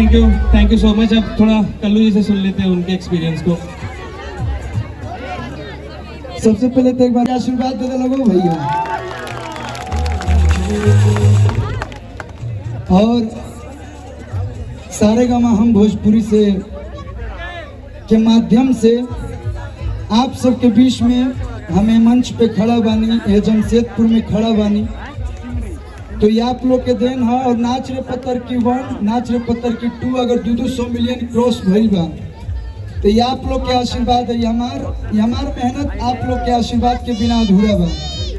Thank you so much. अब थोड़ा कल्लू जी से सुन लेते हैं उनके एक्सपीरियंस को। सबसे पहले तो एक बार आशीर्वाद दे दे लगो भैया। और सारेगामा हम भोजपुरी से के माध्यम से आप सबके बीच में हमें मंच पे खड़ा बानी, ये जमशेदपुर में खड़ा बानी, तो ये आप लोग के देन है। और नाच रे पत्थर की 1, नाच रे पत्थर की 2 अगर 200 मिलियन क्रॉस भइल बा तो ये आप लोग के आशीर्वाद है। ये हमार मेहनत आप लोग के आशीर्वाद के बिना अधूरा बा।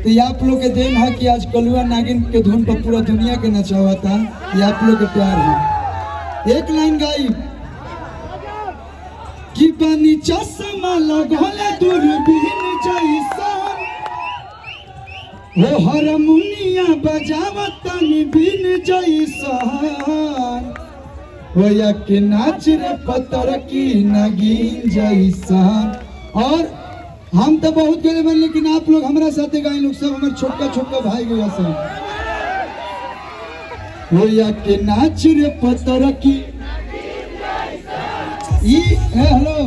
तो ये आप लोग के देन है कि आज कलुआ नागिन के धुन पर पूरा दुनिया के नचावा था। ये आप लोग के प्यार है। एक लाइन गाई कि पानी चश्मा लगोले दूरबीन जैसा, वो हारमोनिया बजावत तनी बिन जैसा, वो या के नाच रे पत्थर की नगीन जैसा। और हम तो बहुत गए बन, लेकिन आप लोग हमारा साथे गाए लोग सब हमारे छोटका छोटका भाई गया सब। वो या के नाच रे पत्थर की हेलो,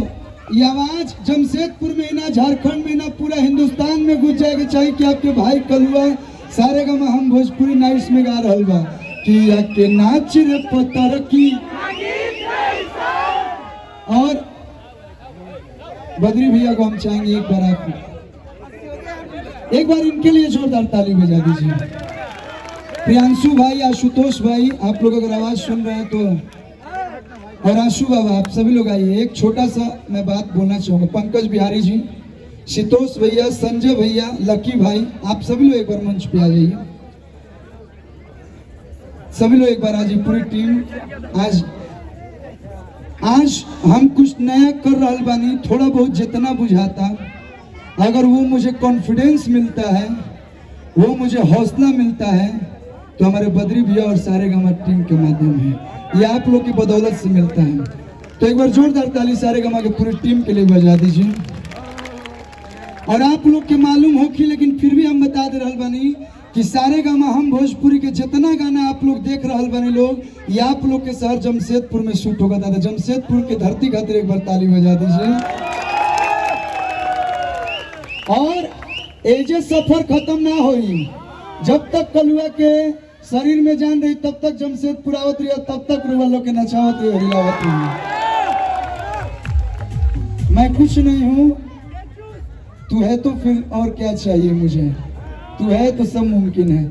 ये आवाज जमशेदपुर में ना, झारखंड में ना, पूरा हिंदुस्तान में गुज जाएगा। चाहिए कि आपके भाई कलुआ सारेगामा हम भोजपुरी नाइट्स में गा रहल बा कि या के नाच रे पत्थर की। और बद्री भैया को हम चाहेंगे एक बार इनके लिए जोरदार ताली बजा दीजिए। प्रियांशु भाई, आशुतोष भाई, आप लोग अगर आवाज सुन रहे हैं तो, और आशु बाबा, आप सभी लोग आइए। एक छोटा सा मैं बात बोलना चाहूंगा। पंकज बिहारी जी, शीतोष भैया, संजय भैया, लकी भाई, आप सभी लोग एक बार मंच पे आ जाइए। सभी लोग एक बार आ जाइए, पूरी टीम। आज हम कुछ नया कर रहा बानी, थोड़ा बहुत जितना बुझाता, अगर वो मुझे कॉन्फिडेंस मिलता है, वो मुझे हौसला मिलता है, तो हमारे बद्री भैया और सारेगामा टीम के माध्यम है। ये आप लोग की बदौलत से मिलता है। तो एक बार जोरदार ताली सारेगामा की पूरी टीम के लिए बजा दीजिए। और आप लोग के मालूम हो कि, लेकिन फिर भी हम बता दे रहल बानी कि सारेगामा हम भोजपुरी के जितना गाना आप लोग देख रहल बानी लोग, ये आप लोग के शहर जमशेदपुर में शूट होगा। दादा जमशेदपुर के धरती खातिर एक बार ताली बजा दीजिए। और एजे सफर खत्म ना होई, जब तक कलुआ के शरीर में जान रही तब तक जमशेदपुर आवत रही, तब तक रुआ लोग के नचावत रही, हिलावत रही। मैं कुछ नहीं हूँ, तू है तो फिर और क्या चाहिए मुझे, तू है तो सब मुमकिन है।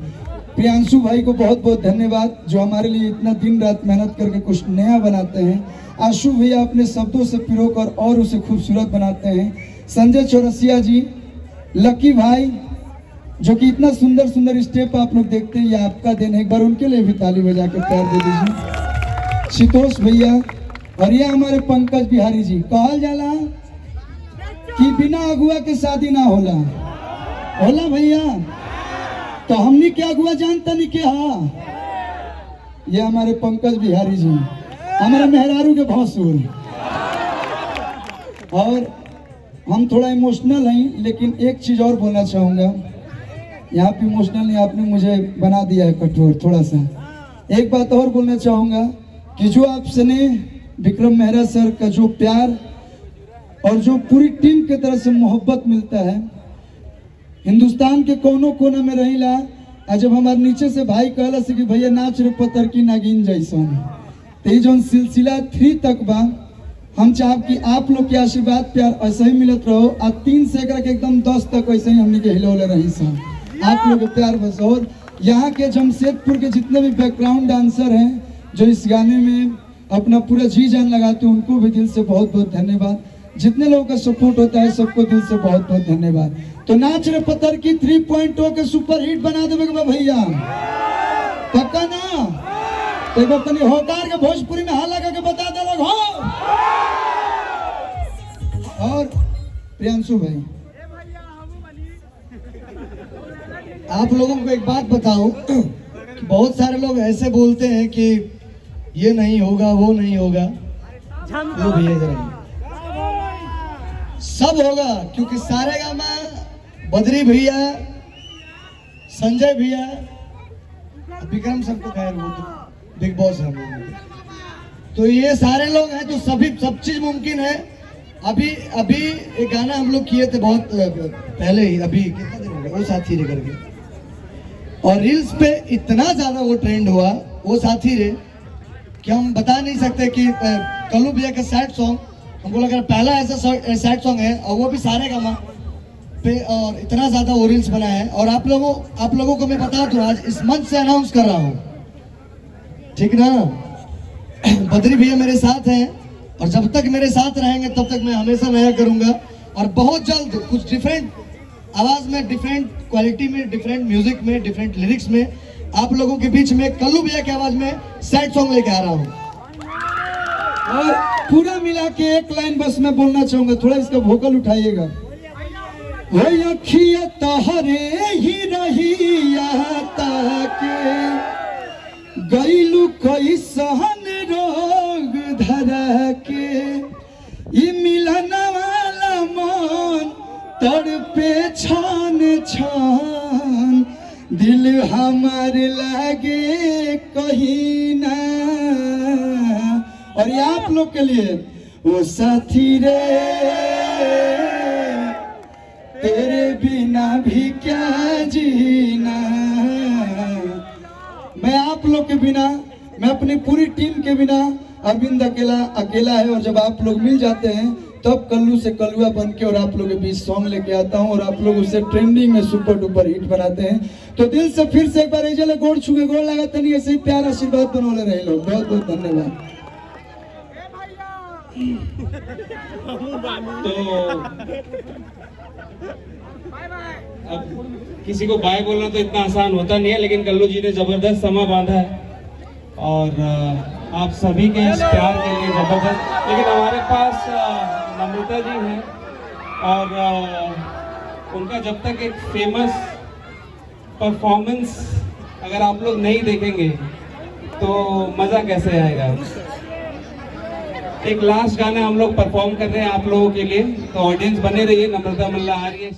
प्रियांशु भाई को बहुत बहुत धन्यवाद, जो हमारे लिए इतना दिन रात मेहनत करके कुछ नया बनाते हैं। आशु भैया अपने शब्दों से पिरोकर और उसे खूबसूरत बनाते हैं। संजय चौरसिया जी, लकी भाई, जो कि इतना सुंदर सुंदर स्टेप आप लोग देखते हैं, ये आपका दिन है। एक बार उनके लिए भी ताली बजा के प्यार दे दीजिए। शीतोष भैया, और ये हमारे पंकज बिहारी जी। कहल जाला कि बिना अगुआ के शादी ना होला भैया, तो हमने क्या अगुआ जानता नहीं क्या। ये हमारे पंकज बिहारी जी, हमारे मेहरारू के भौसुर। और हम थोड़ा इमोशनल हैं, लेकिन एक चीज और बोलना चाहूंगा। यहाँ पे इमोशनल नहीं, आपने मुझे बना दिया है कठोर थोड़ा सा। एक बात और बोलना चाहूंगा कि जो आपसे ने विक्रम मेहरा सर का जो प्यार और जो पूरी टीम के तरफ से मोहब्बत मिलता है, हिंदुस्तान के कोनो कोना में रहीला। जब हमारे नीचे से भाई कहला से कि भैया नाच रे पत्थर की नागिन जैसन, तो जो सिलसिला 3 तक बा, हम चाहब कि आप लोग के आशीर्वाद प्यार ऐसे ही मिलत रहो। 3 से एकदम 10 तक ऐसे ही हमने के हिलौले रही सब आप लोग के प्यार बस। और यहाँ के जमशेदपुर के जितने भी बैकग्राउंड डांसर हैं जो इस गाने में अपना पूरा जी जान लगाते हैं, उनको भी दिल से बहुत बहुत धन्यवाद। जितने लोगों का सपोर्ट होता है सबको दिल से बहुत बहुत धन्यवाद। तो नाच रे पत्थर की 3.0 के सुपर हिट बना देवे भैया, पक्का ना? तो एक बार तनी होकार के भोजपुरी में हाला के बता दे लोग हो। और प्रियांशु भाई, आप लोगों को एक बात बताऊं कि बहुत सारे लोग ऐसे बोलते हैं कि ये नहीं होगा, वो नहीं होगा। वो भैया जरा सब होगा, क्योंकि सारेगामा बद्री भैया, संजय भैया, विक्रम सर को खैर वो तो बिग बॉस है। तो तो ये सारे लोग हैं तो सभी सब चीज मुमकिन है। अभी अभी एक गाना हम लोग किए थे बहुत पहले ही, अभी कितना दिन हो गया, वो साथी रे करके, और रील्स पे इतना ज्यादा वो ट्रेंड हुआ वो साथी रे कि हम बता नहीं सकते कि कल्लू भैया का सैड सॉन्ग हमको लग रहा है पहला ऐसा सैड सॉन्ग है, और वो भी सारे गामा पे, और इतना ज्यादा वो रील्स बना है। और आप लोगों को मैं बता दूं, आज इस मंच से अनाउंस कर रहा हूँ, ठीक ना, बद्री भैया मेरे साथ हैं, और जब तक मेरे साथ रहेंगे तब तक मैं हमेशा नया करूंगा। और बहुत जल्द कुछ डिफरेंट आवाज में, डिफरेंट क्वालिटी में, डिफरेंट म्यूजिक में, डिफरेंट लिरिक्स में आप लोगों के बीच में कल्लू भैया की आवाज में सैड सॉन्ग लेके आ रहा हूँ। और पूरा मिला के एक लाइन बस मैं बोलना चाहूंगा, थोड़ा इसका वोकल उठाइएगा। हो अखिया तहरे ही रहिया ताके गईलू कई सहन रोग धरा के, ई मिलन वाला मन तड़पे छान छान, दिल हमार लागे कहीं ना। और ये आप लोग के लिए, वो साथी रे तेरे बिना भी क्या जीना। मैं आप लोग के बिना, मैं अपनी पूरी टीम के बिना, अरविंद अकेला है, और जब आप लोग मिल जाते हैं तब कल्लू से कलुआ बन के और आप लोगों के बीच सॉन्ग लेके आता हूँ, और आप लोग उससे ट्रेंडिंग में सुपर डुपर हिट बनाते हैं। तो दिल से फिर से एक बार एजले गोड़ छुके गोड़ लगाते नहीं, ऐसे ही प्यार आशीर्वाद बनोले रहे लोग। बहुत बहुत धन्यवाद। तो अब किसी को बाय बोलना तो इतना आसान होता नहीं है, लेकिन कल्लू जी ने जबरदस्त समा बांधा है, और आप सभी के इस प्यार के लिए जबरदस्त। लेकिन हमारे पास नम्रता जी हैं, और उनका जब तक एक फेमस परफॉर्मेंस अगर आप लोग नहीं देखेंगे तो मज़ा कैसे आएगा। एक लास्ट गाना हम लोग परफॉर्म कर रहे हैं आप लोगों के लिए, तो ऑडियंस बने रहिए। नम्रता मल्ला आ रही है।